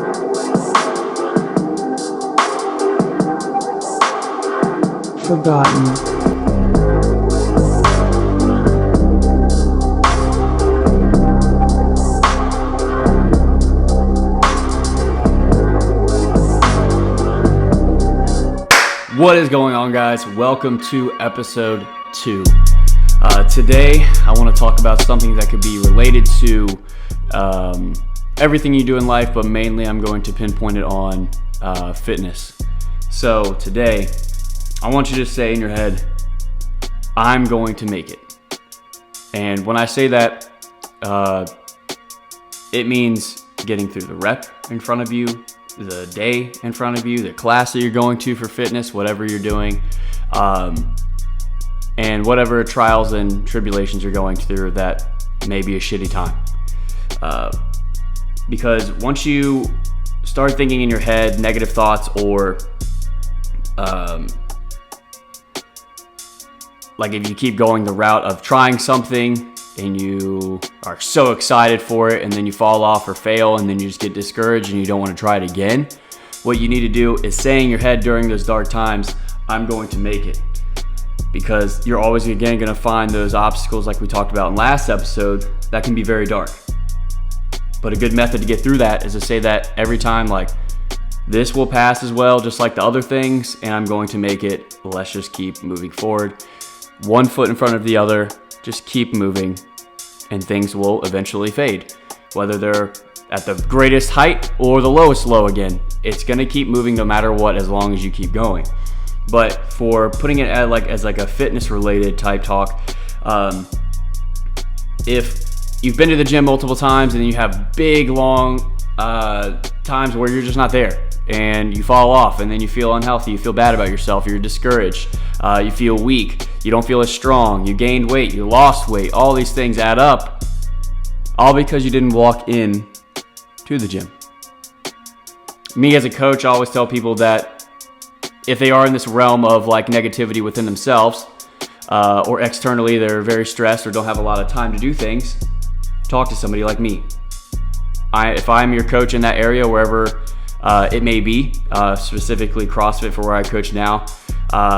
Forgotten. What is going on, guys? Welcome to episode 2. Today, I want to talk about something that could be related to everything you do in life, but mainly I'm going to pinpoint it on fitness. So today, I want you to say in your head, I'm going to make it. And when I say that, it means getting through the rep in front of you, the day in front of you, the class that you're going to for fitness, whatever you're doing, and whatever trials and tribulations you're going through that may be a shitty time. Because once you start thinking in your head negative thoughts or like if you keep going the route of trying something and you are so excited for it and then you fall off or fail and then you just get discouraged and you don't want to try it again, what you need to do is say in your head during those dark times, I'm going to make it. Because you're always again going to find those obstacles like we talked about in last episode that can be very dark. But a good method to get through that is to say that every time, like, this will pass as well, just like the other things, and I'm going to make it. Let's just keep moving forward. One foot in front of the other, just keep moving, and things will eventually fade. Whether they're at the greatest height or the lowest low again, it's gonna keep moving no matter what, as long as you keep going. But for putting it at as a fitness related type talk, if you've been to the gym multiple times and you have big long times where you're just not there and you fall off and then you feel unhealthy, you feel bad about yourself, you're discouraged, you feel weak, you don't feel as strong, you gained weight, you lost weight, all these things add up, all because you didn't walk in to the gym. Me as a coach, I always tell people that if they are in this realm of like negativity within themselves or externally they're very stressed or don't have a lot of time to do things, talk to somebody like me. If I'm your coach in that area, wherever it may be, specifically CrossFit for where I coach now,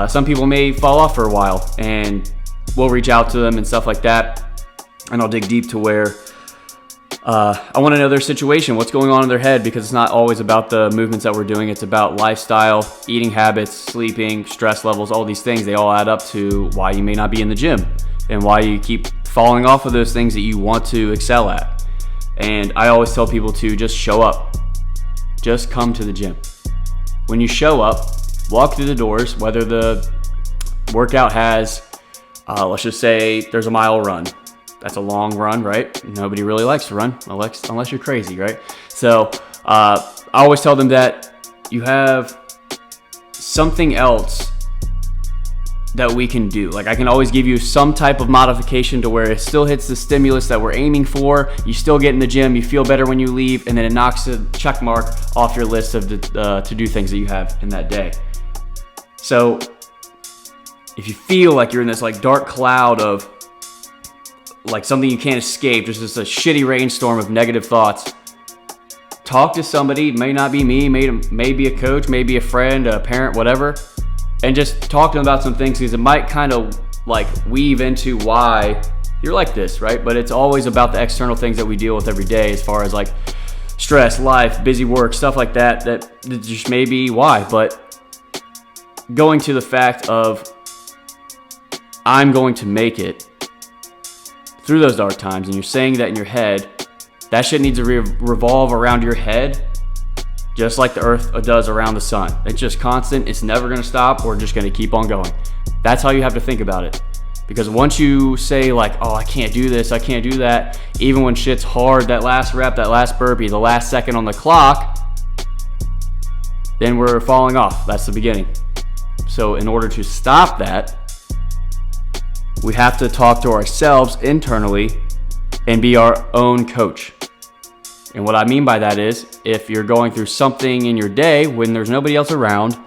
some people may fall off for a while and we'll reach out to them and stuff like that, and I'll dig deep to where I want to know their situation, what's going on in their head, because it's not always about the movements that we're doing. It's about lifestyle, eating habits, sleeping, stress levels, all these things. They all add up to why you may not be in the gym and why you keep falling off of those things that you want to excel at. And I always tell people to just show up. Just come to the gym. When you show up, walk through the doors, whether the workout has, let's just say there's a mile run. That's a long run, right? Nobody really likes to run unless you're crazy, right? So I always tell them that you have something else that we can do. Like, I can always give you some type of modification to where it still hits the stimulus that we're aiming for. You still get in the gym, you feel better when you leave, and then it knocks a check mark off your list of the to-do things that you have in that day. So if you feel like you're in this like dark cloud of like something you can't escape, just this a shitty rainstorm of negative thoughts, talk to somebody. It may not be me, may be a coach, maybe a friend, a parent, whatever, and just talk to them about some things, because it might kind of like weave into why you're like this, right? But it's always about the external things that we deal with every day, as far as like stress, life, busy work, stuff like that, that just may be why. But going to the fact of I'm going to make it through those dark times, and you're saying that in your head, that shit needs to revolve around your head just like the earth does around the sun. It's just constant. It's never going to stop. We're just going to keep on going. That's how you have to think about it. Because once you say like, oh, I can't do this, I can't do that, even when shit's hard, that last rep, that last burpee, the last second on the clock, then we're falling off. That's the beginning. So in order to stop that, we have to talk to ourselves internally and be our own coach. And what I mean by that is, if you're going through something in your day when there's nobody else around,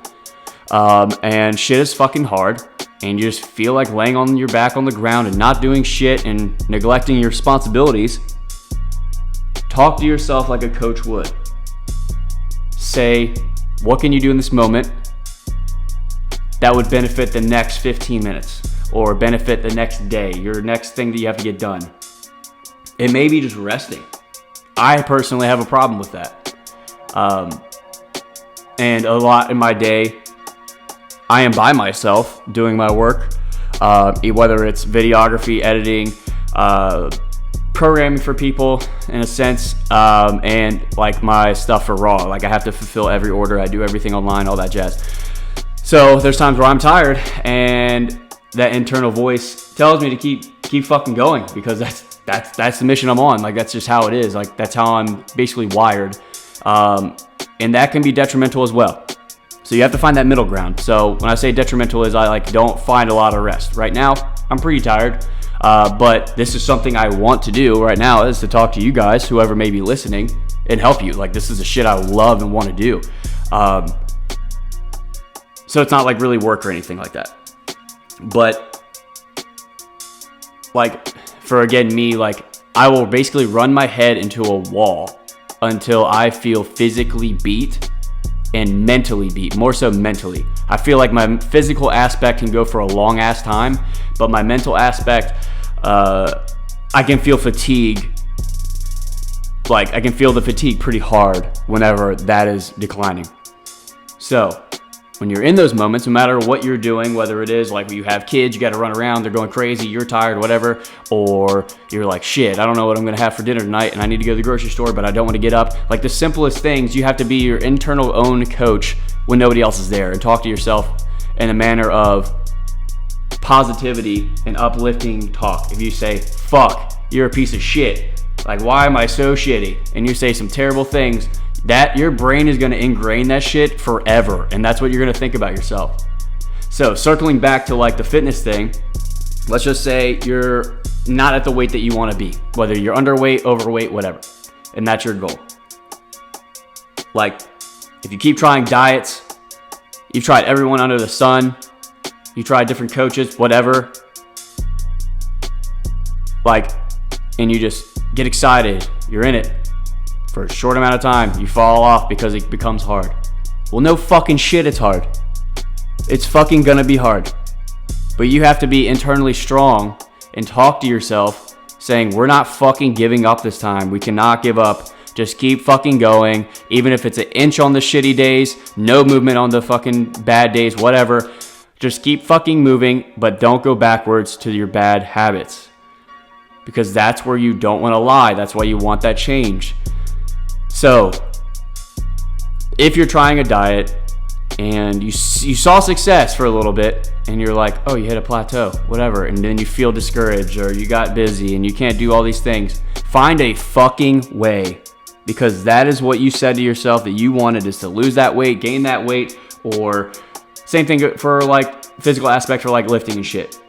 and shit is fucking hard, and you just feel like laying on your back on the ground and not doing shit and neglecting your responsibilities, talk to yourself like a coach would. say, what can you do in this moment that would benefit the next 15 minutes or benefit the next day, your next thing that you have to get done? It may be just resting. I personally have a problem with that. And a lot in my day, I am by myself doing my work, whether it's videography, editing, programming for people in a sense, and like my stuff for Raw. Like I have to fulfill every order. I do everything online, all that jazz. So there's times where I'm tired and that internal voice tells me to keep fucking going, because that's the mission I'm on. Like that's just how it is. Like that's how I'm basically wired. And that can be detrimental as well. So you have to find that middle ground. So when I say detrimental is I like don't find a lot of rest. Right now, I'm pretty tired. But this is something I want to do right now, is to talk to you guys, whoever may be listening, and help you. Like this is the shit I love and want to do. So it's not like really work or anything like that. But like for again me, like I will basically run my head into a wall until I feel physically beat and mentally beat, more so mentally. I feel like my physical aspect can go for a long ass time, but my mental aspect, I can feel fatigue. Like I can feel the fatigue pretty hard whenever that is declining. So when you're in those moments, no matter what you're doing, whether it is like you have kids, you got to run around, they're going crazy, you're tired, whatever, or you're like, shit, I don't know what I'm going to have for dinner tonight and I need to go to the grocery store, but I don't want to get up. Like the simplest things, you have to be your internal own coach when nobody else is there, and talk to yourself in a manner of positivity and uplifting talk. If you say, fuck, you're a piece of shit, like why am I so shitty? And you say some terrible things, that your brain is going to ingrain that shit forever, and that's what you're going to think about yourself. So circling back to like the fitness thing, let's just say you're not at the weight that you want to be, whether you're underweight, overweight, whatever, and that's your goal. Like if you keep trying diets, you've tried everyone under the sun, you tried different coaches, whatever, like, and you just get excited, you're in it for a short amount of time, you fall off because it becomes hard. Well, no fucking shit, it's hard. It's fucking gonna be hard. But you have to be internally strong and talk to yourself saying, we're not fucking giving up this time. We cannot give up. Just keep fucking going. Even if it's an inch on the shitty days, no movement on the fucking bad days, whatever. Just keep fucking moving, but don't go backwards to your bad habits. Because that's where you don't want to lie. That's why you want that change. So, if you're trying a diet and you saw success for a little bit and you're like, oh, you hit a plateau, whatever, and then you feel discouraged or you got busy and you can't do all these things, find a fucking way, because that is what you said to yourself that you wanted, is to lose that weight, gain that weight, or same thing for like physical aspect for like lifting and shit.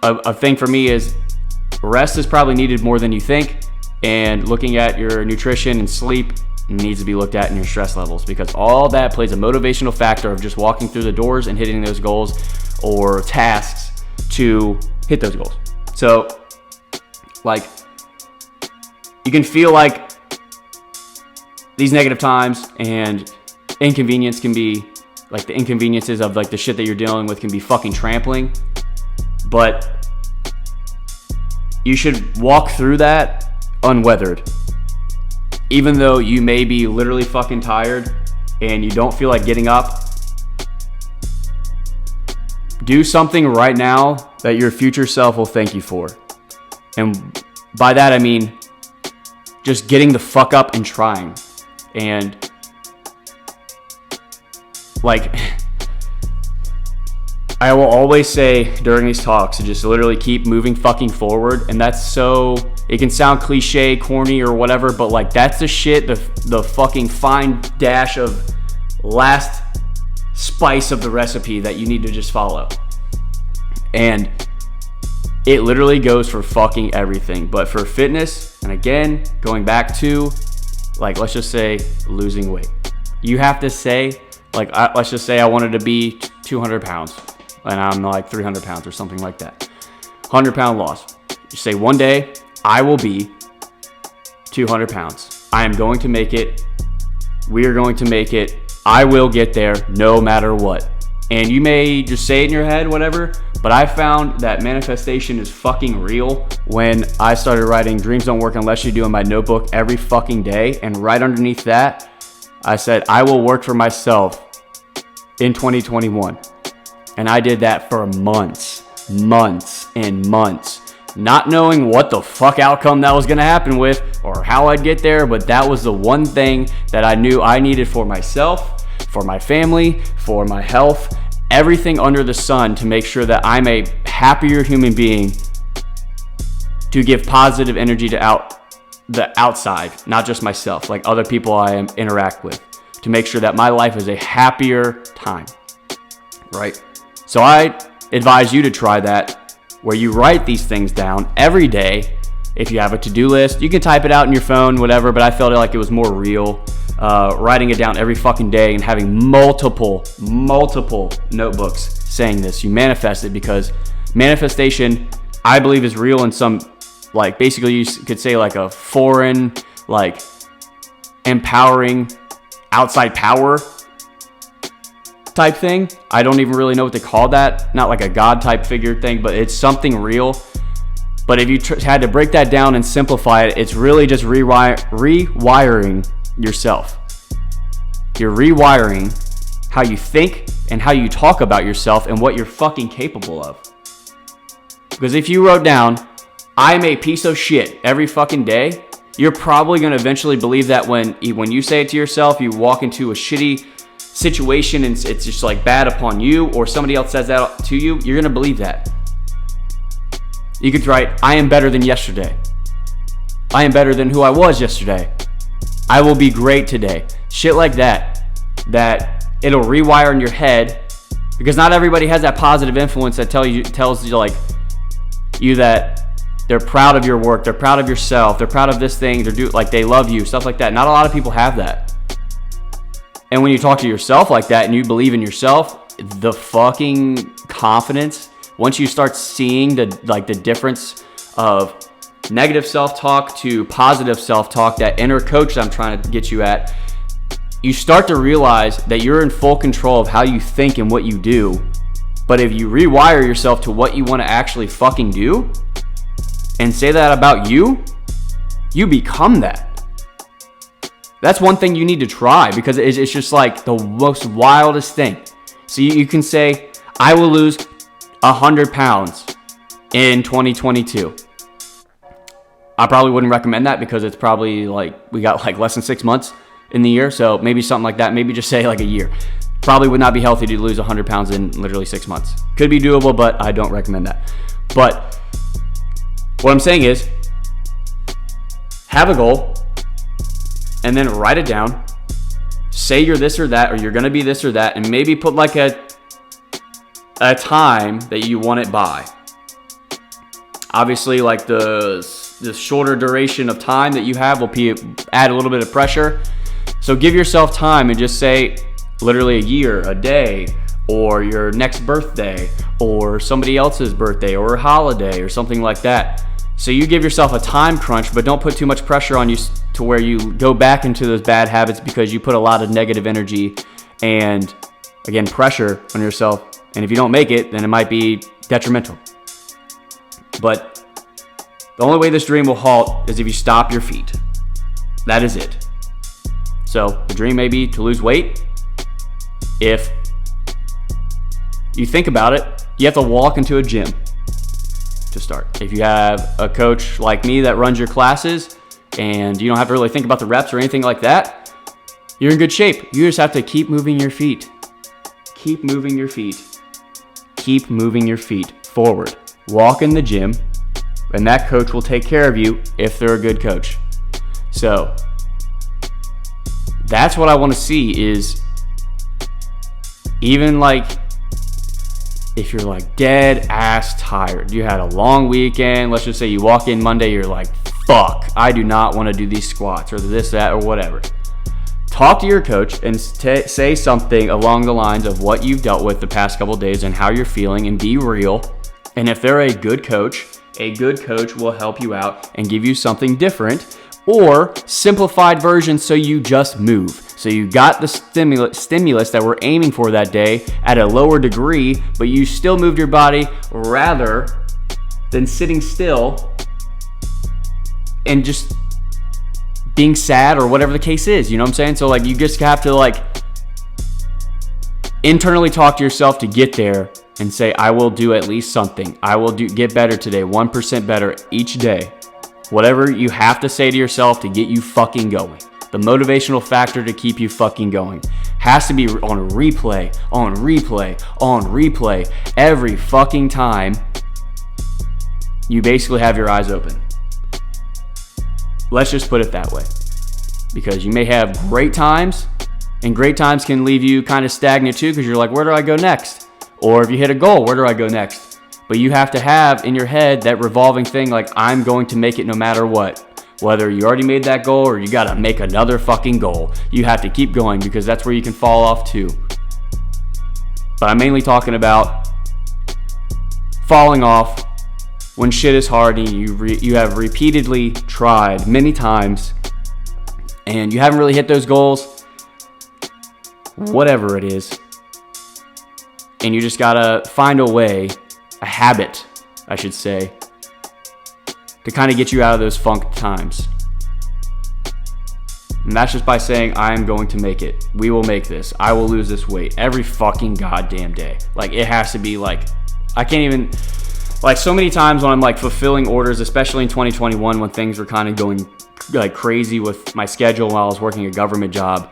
A thing for me is rest is probably needed more than you think. And looking at your nutrition and sleep needs to be looked at in your stress levels, because all that plays a motivational factor of just walking through the doors and hitting those goals or tasks to hit those goals. So like you can feel like these negative times and inconvenience can be like the inconveniences of like the shit that you're dealing with can be fucking trampling, but you should walk through that unweathered. Even though you may be literally fucking tired and you don't feel like getting up, do something right now that your future self will thank you for. And by that I mean just getting the fuck up and trying. And like I will always say during these talks to just literally keep moving fucking forward. And that's so, it can sound cliche, corny or whatever, but like that's the shit, the fucking fine dash of last spice of the recipe that you need to just follow. And it literally goes for fucking everything. But for fitness, and again, going back to like, let's just say losing weight. You have to say, like, let's just say I wanted to be 200 pounds. And I'm like 300 pounds or something like that. 100-pound loss. You say one day, I will be 200 pounds. I am going to make it We are going to make it. I will get there no matter what. And you may just say it in your head, whatever, but I found that manifestation is fucking real when I started writing Dreams Don't Work Unless You Do in my notebook every fucking day. And right underneath that, I said, I will work for myself in 2021. And I did that for months and months, not knowing what the fuck outcome that was gonna happen with or how I'd get there, but that was the one thing that I knew I needed for myself, for my family, for my health, everything under the sun to make sure that I'm a happier human being, to give positive energy to the outside, not just myself, like other people I interact with, to make sure that my life is a happier time, right? So I advise you to try that, where you write these things down every day. If you have a to-do list, you can type it out in your phone, whatever, but I felt like it was more real. Writing it down every fucking day and having multiple notebooks saying this. You manifest it, because manifestation, I believe, is real in some, like, basically you could say like a foreign, like, empowering outside power type thing. I don't even really know what they call that. Not like a God type figure thing, but it's something real. But if you had to break that down and simplify it, it's really just rewiring yourself. You're rewiring how you think and how you talk about yourself and what you're fucking capable of. Because if you wrote down, I'm a piece of shit every fucking day, you're probably going to eventually believe that when you say it to yourself, you walk into a shitty situation and it's just like bad upon you, or somebody else says that to you, you're going to believe that. You could write, I am better than yesterday. I am better than who I was yesterday. I will be great today. Shit like that it'll rewire in your head, because not everybody has that positive influence that tells you like you that they're proud of your work, they're proud of yourself, they're proud of this thing, they love you, stuff like that. Not a lot of people have that. And when you talk to yourself like that and you believe in yourself, the fucking confidence, once you start seeing the difference of negative self-talk to positive self-talk, that inner coach that I'm trying to get you at, you start to realize that you're in full control of how you think and what you do. But if you rewire yourself to what you want to actually fucking do and say that about you, you become that. That's one thing you need to try, because it's just like the most wildest thing. So you can say, I will lose 100 pounds in 2022. I probably wouldn't recommend that, because it's probably like, we got like less than 6 months in the year. So maybe something like that. Maybe just say like a year. Probably would not be healthy to lose 100 pounds in literally 6 months. Could be doable, but I don't recommend that. But what I'm saying is, have a goal and then write it down. Say you're this or that, or you're going to be this or that, and maybe put like a time that you want it by. Obviously, like the shorter duration of time that you have will add a little bit of pressure. So give yourself time and just say literally a year, a day, or your next birthday, or somebody else's birthday, or a holiday, or something like that. So you give yourself a time crunch, but don't put too much pressure on you to where you go back into those bad habits, because you put a lot of negative energy and, again, pressure on yourself. And if you don't make it, then it might be detrimental. But the only way this dream will halt is if you stop your feet. That is it. So the dream may be to lose weight. If you think about it, you have to walk into a gym to start. If you have a coach like me that runs your classes and you don't have to really think about the reps or anything like that, you're in good shape. You just have to keep moving your feet. Keep moving your feet. Keep moving your feet forward. Walk in the gym, and that coach will take care of you if they're a good coach. So that's what I want to see, is even like if you're like dead ass tired, you had a long weekend, let's just say you walk in Monday, you're like, fuck, I do not want to do these squats or this, that, or whatever. Talk to your coach and say something along the lines of what you've dealt with the past couple days and how you're feeling, and be real. And if they're a good coach will help you out and give you something different, or simplified version so you just move. So you got the stimulus that we're aiming for that day at a lower degree, but you still moved your body rather than sitting still and just being sad or whatever the case is. You know what I'm saying? So like you just have to like internally talk to yourself to get there and say, I will do at least something. I will get better today, 1% better each day. Whatever you have to say to yourself to get you fucking going. The motivational factor to keep you fucking going has to be on replay, on replay, on replay every fucking time you basically have your eyes open. Let's just put it that way. Because you may have great times, and great times can leave you kind of stagnant too, because you're like, where do I go next? Or if you hit a goal, where do I go next? But you have to have in your head that revolving thing, like, I'm going to make it no matter what. Whether you already made that goal or you got to make another fucking goal. You have to keep going, because that's where you can fall off too. But I'm mainly talking about falling off when shit is hard and you have repeatedly tried many times and you haven't really hit those goals, whatever it is, and you just gotta find a way, a habit, I should say, to kind of get you out of those funk times. And that's just by saying, I am going to make it. We will make this. I will lose this weight every fucking goddamn day. Like, it has to be like, I can't even, like, so many times when I'm like fulfilling orders, especially in 2021 when things were kind of going like crazy with my schedule while I was working a government job,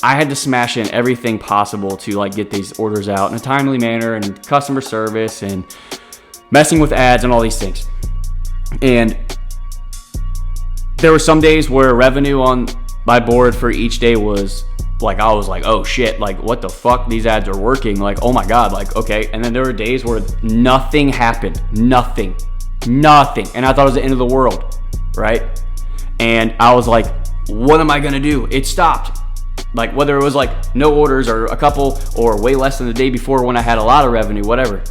I had to smash in everything possible to like get these orders out in a timely manner, and customer service and messing with ads and all these things. And there were some days where revenue on my board for each day was like, I was like, oh shit, like what the fuck, these ads are working, like oh my god, like okay. And then there were days where nothing happened, nothing, and I thought it was the end of the world, right? And I was like, what am I gonna do? It stopped. Like whether it was like no orders or a couple or way less than the day before when I had a lot of revenue, whatever.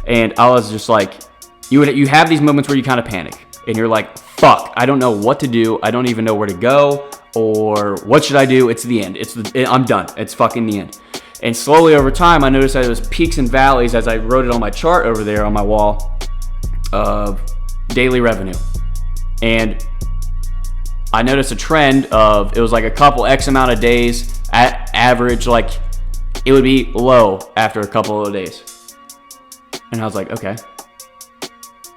And I was just like, you have these moments where you kind of panic and you're like, fuck, I don't know what to do. I don't even know where to go, or what should I do? It's the end. I'm done. It's fucking the end. And slowly over time, I noticed that there was peaks and valleys, as I wrote it on my chart over there on my wall, of daily revenue. And I noticed a trend of, it was like a couple X amount of days at average, like it would be low after a couple of days. And I was like, okay.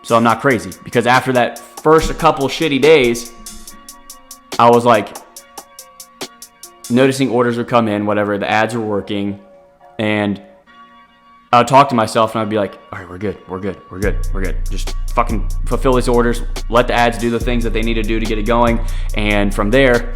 So I'm not crazy, because after that first couple shitty days, I was like noticing orders would come in, whatever, the ads were working, and I would talk to myself and I'd be like, all right, we're good. Just fucking fulfill these orders, let the ads do the things that they need to do to get it going, and from there,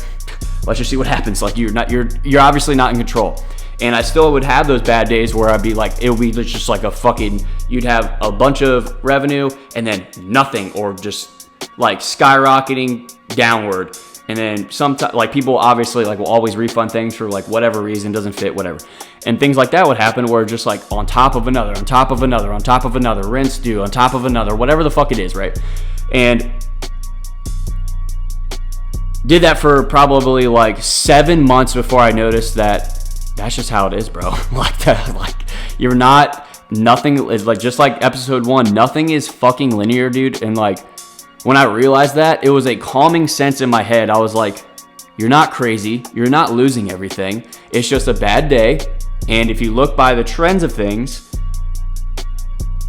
let's just see what happens. Like you're obviously not in control. And I still would have those bad days where I'd be like, it would be just like a fucking, you'd have a bunch of revenue and then nothing, or just like skyrocketing downward. And then sometimes, like people obviously like will always refund things for like whatever reason, doesn't fit, whatever. And things like that would happen where just like on top of another, on top of another, on top of another, rinse due, on top of another, whatever the fuck it is, right? And did that for probably like 7 months before I noticed that that's just how it is, bro. Like that, like you're not, nothing is like, just like episode 1, nothing is fucking linear, dude. And like when I realized that, it was a calming sense in my head. I was like, you're not crazy, you're not losing everything, it's just a bad day. And if you look by the trends of things,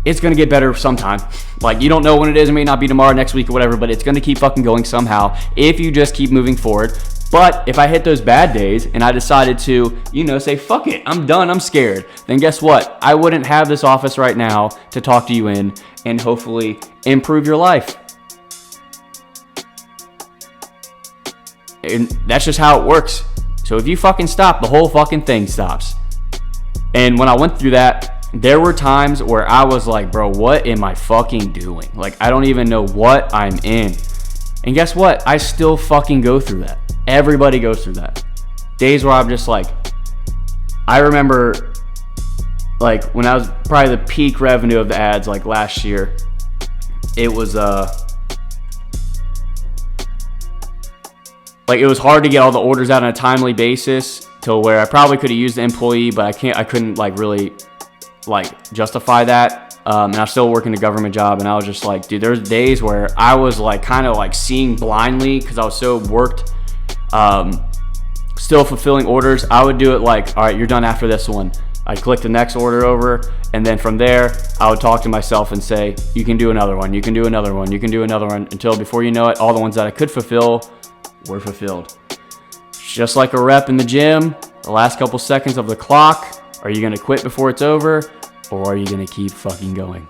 it's gonna get better sometime. Like you don't know when it is, it may not be tomorrow, next week, or whatever, but it's gonna keep fucking going somehow if you just keep moving forward. But if I hit those bad days and I decided to, say, fuck it, I'm done, I'm scared, then guess what? I wouldn't have this office right now to talk to you in and hopefully improve your life. And that's just how it works. So if you fucking stop, the whole fucking thing stops. And when I went through that, there were times where I was like, bro, what am I fucking doing? Like, I don't even know what I'm in. And guess what? I still fucking go through that. Everybody goes through that. Days where I'm just like, I remember like when I was probably the peak revenue of the ads, like last year, it was like it was hard to get all the orders out on a timely basis to where I probably could have used the employee, but I couldn't like really like justify that. And I was still working a government job, and I was just like, dude, there's days where I was like kind of like seeing blindly because I was so worked, still fulfilling orders. I would do it like, all right, you're done after this one. I'd click the next order over, and then from there, I would talk to myself and say, you can do another one, you can do another one, you can do another one, until before you know it, all the ones that I could fulfill were fulfilled. Just like a rep in the gym, the last couple seconds of the clock, are you gonna quit before it's over, or are you gonna keep fucking going?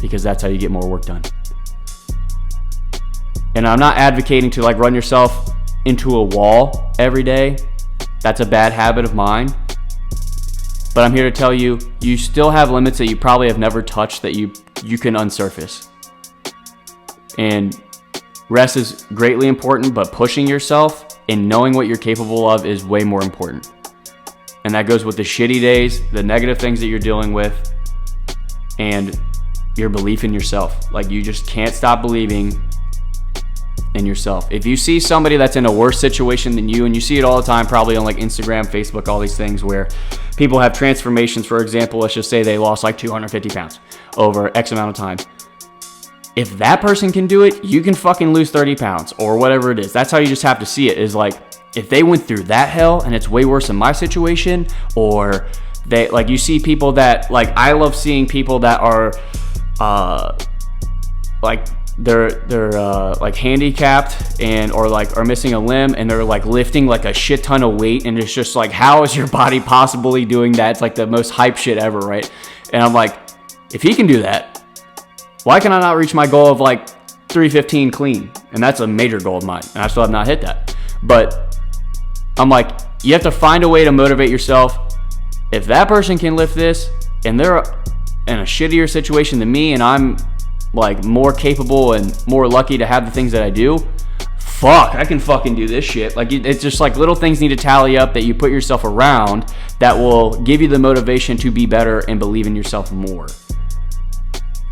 Because that's how you get more work done. And I'm not advocating to like run yourself into a wall every day. That's a bad habit of mine. But I'm here to tell you, you still have limits that you probably have never touched that you can unsurface. And rest is greatly important, but pushing yourself and knowing what you're capable of is way more important. And that goes with the shitty days, the negative things that you're dealing with, and your belief in yourself. Like, you just can't stop believing in yourself. If you see somebody that's in a worse situation than you, and you see it all the time, probably on like Instagram, Facebook, all these things where people have transformations. For example, let's just say they lost like 250 pounds over X amount of time. If that person can do it, you can fucking lose 30 pounds or whatever it is. That's how you just have to see it, is like, if they went through that hell and it's way worse than my situation, or they, like, you see people that, like, I love seeing people that are like they're like handicapped and or like are missing a limb, and they're like lifting like a shit ton of weight, and it's just like, how is your body possibly doing that? It's like the most hype shit ever, right? And I'm like, if he can do that, why can I not reach my goal of like 315 clean? And that's a major goal of mine, and I still have not hit that. But I'm like, you have to find a way to motivate yourself. If that person can lift this and they're in a shittier situation than me, and I'm like more capable and more lucky to have the things that I do, fuck, I can fucking do this shit. Like, it's just like little things need to tally up that you put yourself around that will give you the motivation to be better and believe in yourself more.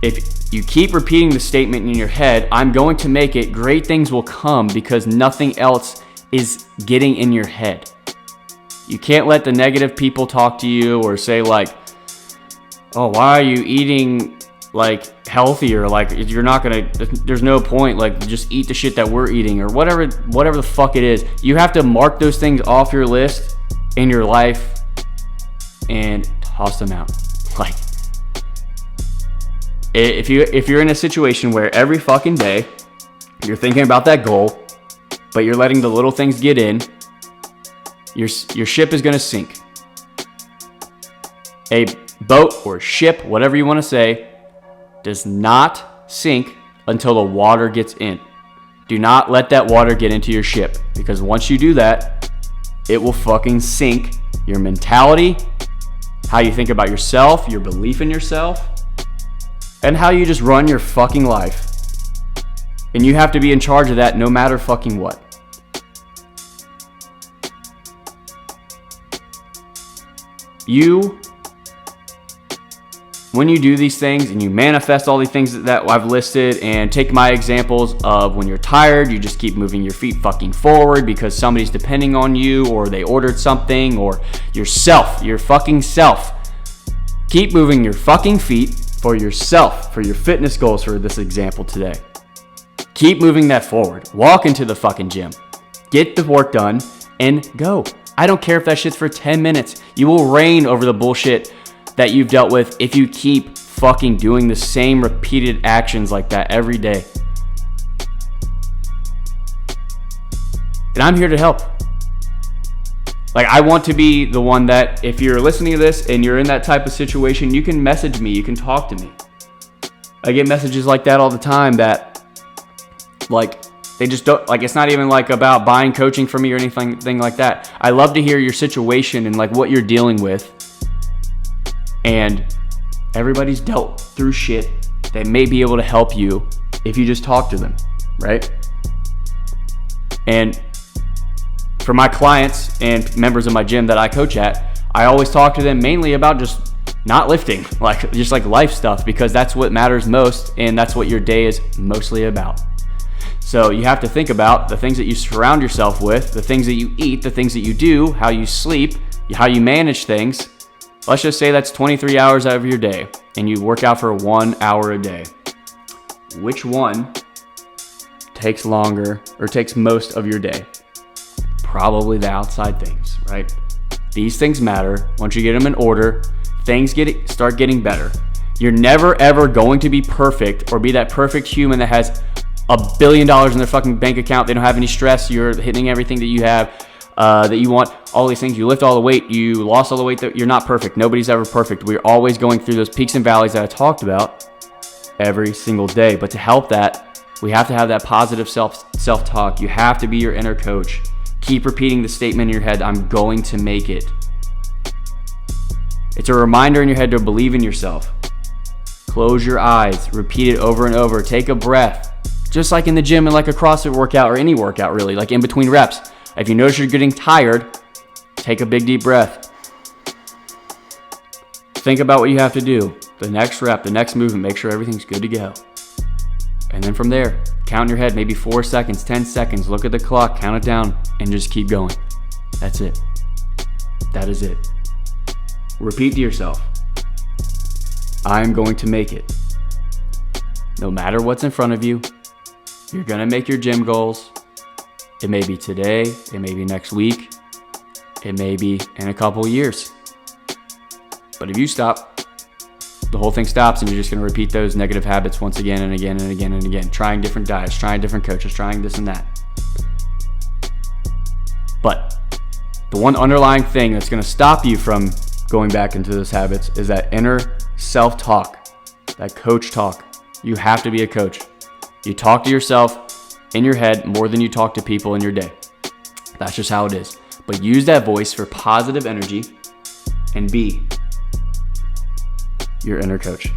If you keep repeating the statement in your head, I'm going to make it, great things will come, because nothing else is getting in your head. You can't let the negative people talk to you or say like, oh, why are you eating like healthier? Like, you're not gonna, there's no point, like, just eat the shit that we're eating, or whatever the fuck it is. You have to mark those things off your list in your life and toss them out. Like, if you're in a situation where every fucking day you're thinking about that goal, but you're letting the little things get in, your ship is gonna sink. A boat or ship, whatever you want to say, does not sink until the water gets in. Do not let that water get into your ship, because once you do that, it will fucking sink your mentality, how you think about yourself, your belief in yourself, and how you just run your fucking life. And you have to be in charge of that no matter fucking what. When you do these things and you manifest all these things that I've listed, and take my examples of when you're tired, you just keep moving your feet fucking forward because somebody's depending on you, or they ordered something, or yourself, your fucking self. Keep moving your fucking feet for yourself, for your fitness goals for this example today. Keep moving that forward. Walk into the fucking gym. Get the work done and go. I don't care if that shit's for 10 minutes. You will reign over the bullshit that you've dealt with if you keep fucking doing the same repeated actions like that every day. And I'm here to help. Like, I want to be the one that, if you're listening to this and you're in that type of situation, you can message me, you can talk to me. I get messages like that all the time that, like, they just don't, like, it's not even like about buying coaching from me or anything like that. I love to hear your situation and like what you're dealing with. And everybody's dealt through shit that may be able to help you if you just talk to them, right? And for my clients and members of my gym that I coach at, I always talk to them mainly about just not lifting, like just like life stuff, because that's what matters most, and that's what your day is mostly about. So you have to think about the things that you surround yourself with, the things that you eat, the things that you do, how you sleep, how you manage things. Let's just say that's 23 hours out of your day and you work out for 1 hour a day. Which one takes longer or takes most of your day? Probably the outside things, right? These things matter. Once you get them in order, things start getting better. You're never ever going to be perfect or be that perfect human that has $1 billion in their fucking bank account. They don't have any stress. You're hitting everything that you have, that you want, all these things. You lift all the weight. You lost all the weight. You're not perfect. Nobody's ever perfect. We're always going through those peaks and valleys that I talked about every single day. But to help that, we have to have that positive self-talk. You have to be your inner coach. Keep repeating the statement in your head, I'm going to make it. It's a reminder in your head to believe in yourself. Close your eyes, repeat it over and over. Take a breath. Just like in the gym and like a CrossFit workout or any workout really, like in between reps. If you notice you're getting tired, take a big deep breath. Think about what you have to do. The next rep, the next movement, make sure everything's good to go. And then from there, count in your head, maybe 4 seconds, 10 seconds, look at the clock, count it down, and just keep going. That's it. That is it. Repeat to yourself, I'm going to make it. No matter what's in front of you, you're gonna make your gym goals. It may be today, it may be next week, it may be in a couple years. But if you stop, the whole thing stops and you're just gonna repeat those negative habits once again and again and again and again, trying different diets, trying different coaches, trying this and that. But the one underlying thing that's gonna stop you from going back into those habits is that inner self-talk, that coach talk. You have to be a coach. You talk to yourself in your head more than you talk to people in your day. That's just how it is. But use that voice for positive energy and be your inner coach.